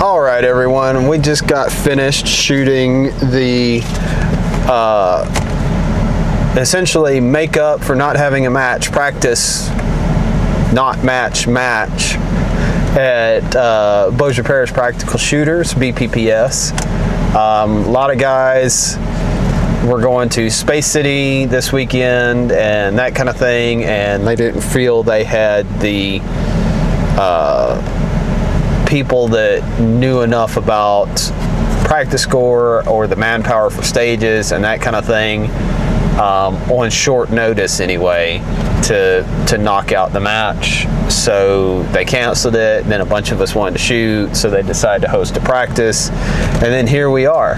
All right, everyone, we just got finished shooting the essentially make up for not having a match practice, not match at Bossier Parish Practical Shooters, BPPS. A lot of guys were going to Space City this weekend and that kind of thing, and they didn't feel they had the people that knew enough about practice score or the manpower for stages and that kind of thing on short notice anyway to knock out the match. So they canceled it, and then a bunch of us wanted to shoot, so they decided to host a practice, and then here we are.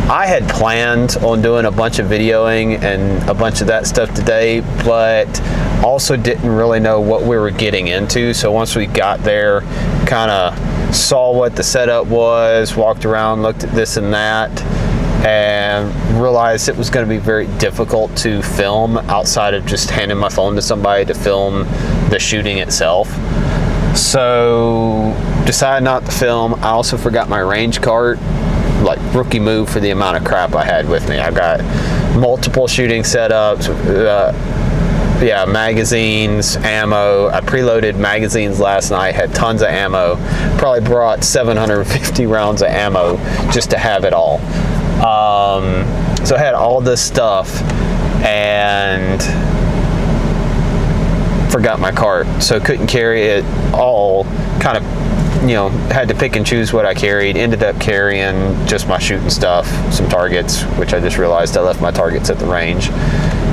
I had planned on doing a bunch of videoing and a bunch of that stuff today, but also didn't really know what we were getting into. So once we got there, kind of saw what the setup was, walked around, looked at this and that, and realized it was going to be very difficult to film outside of just handing my phone to somebody to film the shooting itself. So decided not to film. I also forgot my range cart. Like, rookie move for the amount of crap I had with me. I've got multiple shooting setups, magazines, ammo. I preloaded magazines last night, had tons of ammo. Probably brought 750 rounds of ammo just to have it all. So I had all this stuff and forgot my cart, so couldn't carry it all. Kind of, had to pick and choose what I carried. Ended up carrying just my shooting stuff, some targets, which I just realized I left my targets at the range.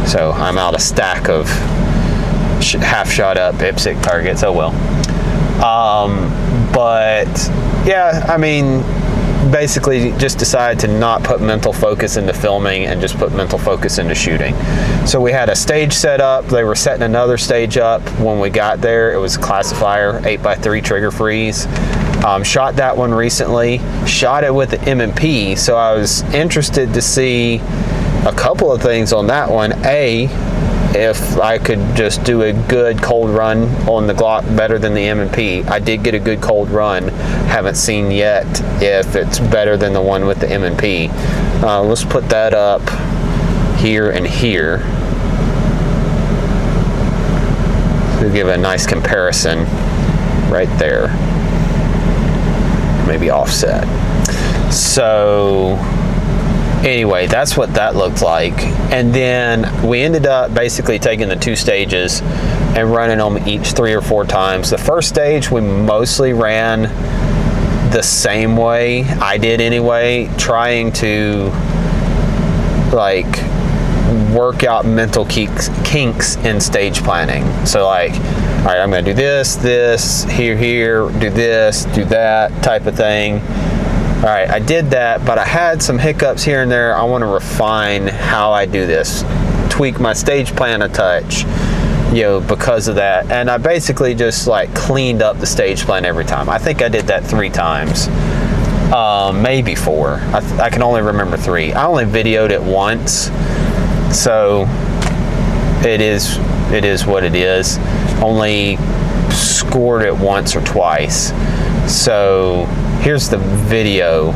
So I'm out a stack of half shot up IPSC targets. Oh well. But yeah, I mean, basically just decided to not put mental focus into filming and just put mental focus into shooting. So we had a stage set up. They were setting another stage up when we got there. It was a classifier 8x3 trigger freeze. Shot that one recently. Shot it with the M&P, so I was interested to see a couple of things on that one. If I could just do a good cold run on the Glock better than the M&P. I did get a good cold run. Haven't seen yet if it's better than the one with the M&P. Let's put that up here and here to give a nice comparison right there. Maybe offset. So anyway, that's what that looked like. And then we ended up basically taking the two stages and running them each 3 or 4 times. The first stage we mostly ran the same way, I did anyway, trying to like work out mental kinks in stage planning. So like, all right, I'm gonna do this, here, do this, do that type of thing. All right, I did that, but I had some hiccups here and there. I want to refine how I do this, tweak my stage plan a touch, because of that. And I basically just like cleaned up the stage plan every time. I think I did that 3 times, maybe 4. I can only remember 3. I only videoed it once, so it is what it is. Only scored it once or twice. So here's the video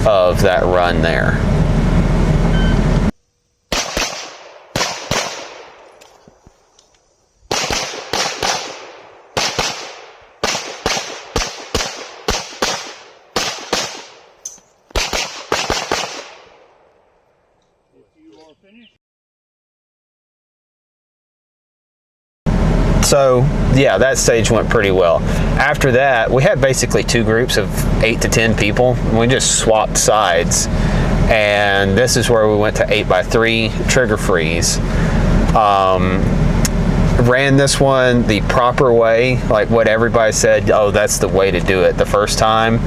of that run there. So yeah, that stage went pretty well. After that, we had basically 2 groups of 8 to 10 people. We just swapped sides, and this is where we went to 8x3 trigger freeze. Ran this one the proper way, like what everybody said, oh, that's the way to do it the first time.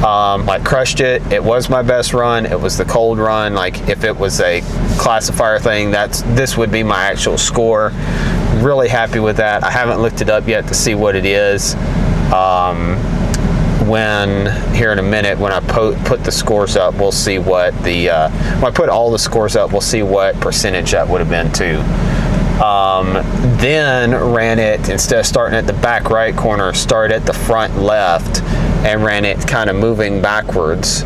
Like, crushed it. It was my best run. It was the cold run. Like, if it was a classifier thing, this would be my actual score. Really happy with that. I haven't looked it up yet to see what it is. Here in a minute, when I put the scores up, we'll see what when I put all the scores up, we'll see what percentage that would have been too. Then ran it, instead of starting at the back right corner, started at the front left and ran it kind of moving backwards.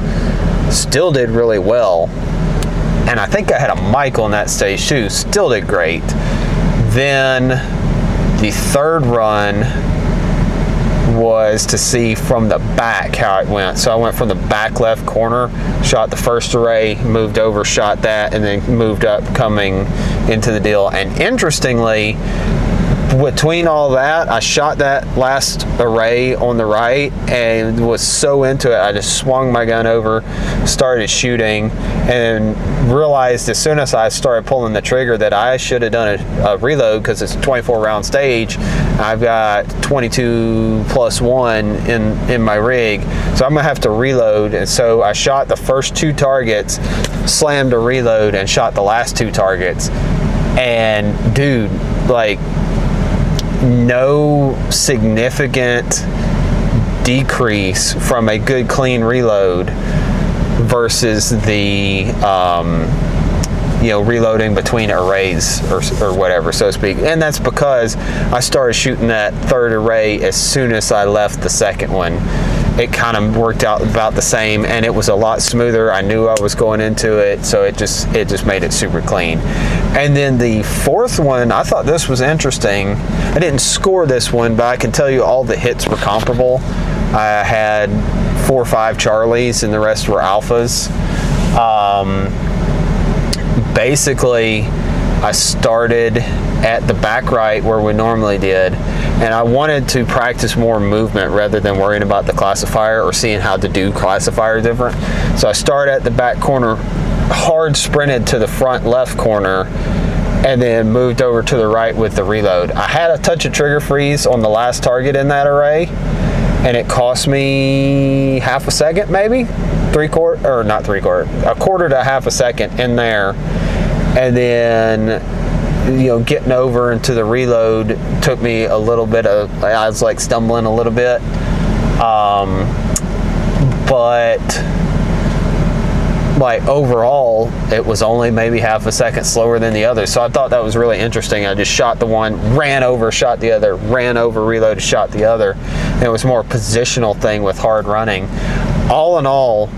Still did really well. And I think I had a Michael in that stage too. Still did great. Then the third run was to see from the back how it went. So I went from the back left corner, shot the first array, moved over, shot that, and then moved up coming into the deal. And interestingly, between all that, I shot that last array on the right and was so into it, I just swung my gun over, started shooting, and realized as soon as I started pulling the trigger that I should have done a reload, because it's a 24 round stage. I've got 22 plus 1 in my rig, so I'm gonna have to reload. And so I shot the first 2 targets, slammed a reload, and shot the last 2 targets. And dude, like, no significant decrease from a good clean reload versus the reloading between arrays or whatever, so to speak. And that's because I started shooting that third array as soon as I left the second one. It kind of worked out about the same, and it was a lot smoother. I knew I was going into it, so it just made it super clean. And then the fourth one, I thought this was interesting. I didn't score this one, but I can tell you all the hits were comparable. I had 4 or 5 Charlies, and the rest were alphas. Basically, I started at the back right where we normally did, and I wanted to practice more movement rather than worrying about the classifier or seeing how to do classifier different. So I started at the back corner, hard sprinted to the front left corner, and then moved over to the right with the reload. I had a touch of trigger freeze on the last target in that array, and it cost me half a second, maybe a quarter to half a second in there. And then getting over into the reload took me a little bit of, I was like stumbling a little bit, but like overall it was only maybe half a second slower than the other. So I thought that was really interesting. I just shot the one, ran over, shot the other, ran over, reloaded, shot the other. And it was more a positional thing with hard running. All in all,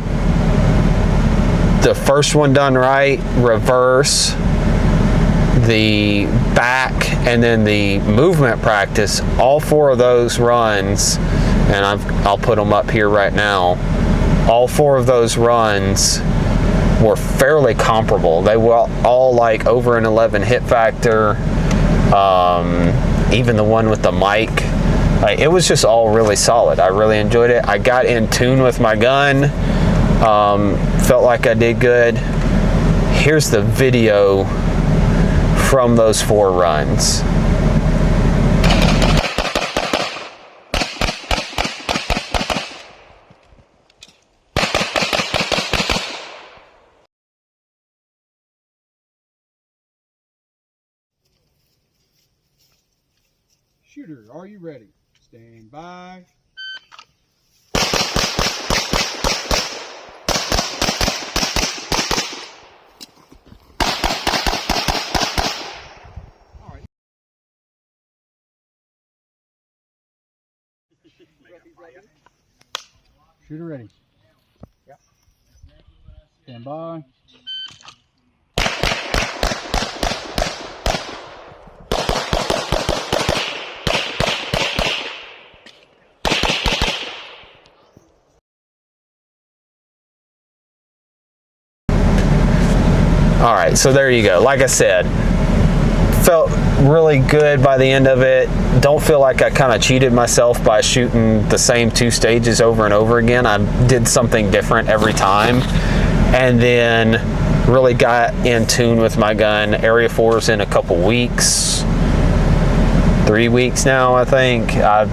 the first one done right, reverse, the back, and then the movement practice, all 4 of those runs, and I'll put them up here right now, all 4 of those runs were fairly comparable. They were all like over an 11 hit factor, even the one with the mic. It was just all really solid. I really enjoyed it. I got in tune with my gun, felt like I did good. Here's the video from those 4 runs. Shooter, are you ready? Stand by. Shooter ready. Yep. Stand by. All right, so there you go. Like I said, felt really good by the end of it. Don't feel like I kind of cheated myself by shooting the same 2 stages over and over again. I did something different every time, and then really got in tune with my gun. Area 4's in a couple weeks, 3 weeks now, I think. I've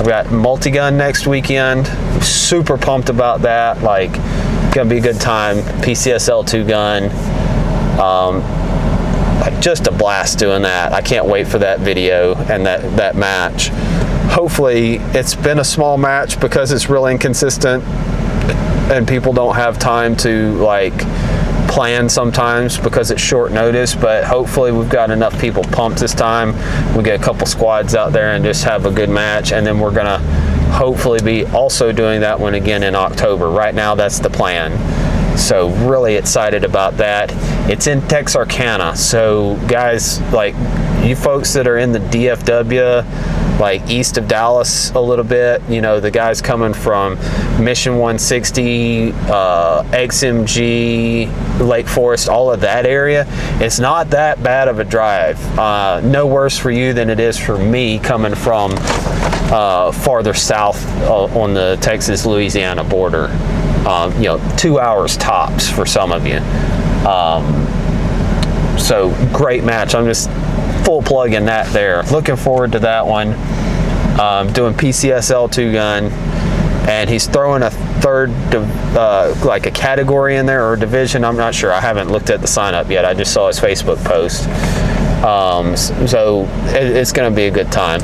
got multi-gun next weekend. Super pumped about that. Like, gonna be a good time. PCSL 2 gun. Like, just a blast doing that. I can't wait for that video and that match. Hopefully, it's been a small match because it's real inconsistent and people don't have time to like plan sometimes because it's short notice, but hopefully we've got enough people pumped this time. We get a couple squads out there and just have a good match, and then we're gonna hopefully be also doing that one again in October. Right now, that's the plan. So really excited about that. It's in Texarkana. So guys, like you folks that are in the DFW, like east of Dallas a little bit, you know, the guys coming from Mission 160, XMG, Lake Forest, all of that area, it's not that bad of a drive. No worse for you than it is for me coming from farther south on the Texas-Louisiana border. You know, 2 hours tops for some of you. So great match. I'm just full plugging that there. Looking forward to that one. Doing PCSL 2-gun, and he's throwing a third, like a category in there or division. I'm not sure. I haven't looked at the sign up yet. I just saw his Facebook post. So it's going to be a good time.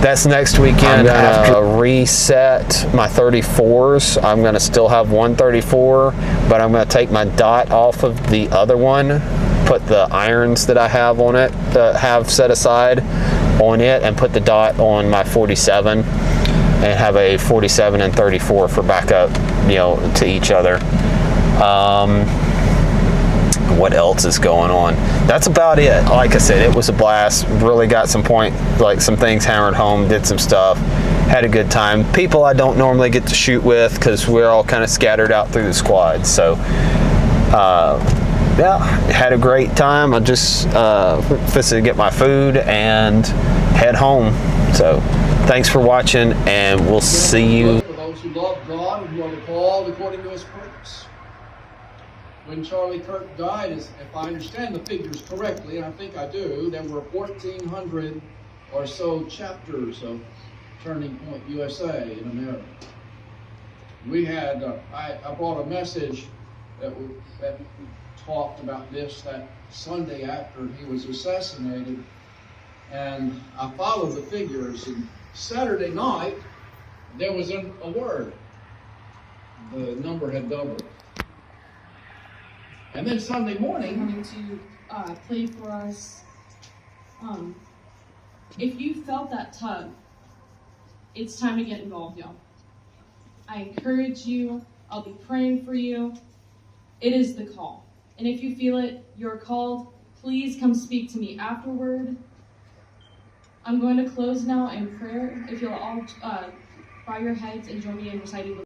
That's next weekend. I'm gonna reset my 34s. I'm gonna still have 134, but I'm gonna take my dot off of the other one, put the irons that I have on it, have set aside on it, and put the dot on my 47, and have a 47 and 34 for backup, you know, to each other. What else is going on? That's about it. Like I said, it was a blast. Really got some some things hammered home, did some stuff, had a good time. People I don't normally get to shoot with because we're all kind of scattered out through the squad. So yeah, had a great time. I just fixed to get my food and head home. So thanks for watching, and we'll see you. For those who love God and who are called according to his purpose. When Charlie Kirk died, if I understand the figures correctly, and I think I do, there were 1,400 or so chapters of Turning Point USA in America. We had, I brought a message that talked about this that Sunday after he was assassinated, and I followed the figures, and Saturday night there was a word. The number had doubled. And then Sunday morning, going to play for us. If you felt that tug, it's time to get involved, y'all. I encourage you. I'll be praying for you. It is the call. And if you feel it, you're called, please come speak to me afterward. I'm going to close now in prayer. If you'll all bow your heads and join me in reciting the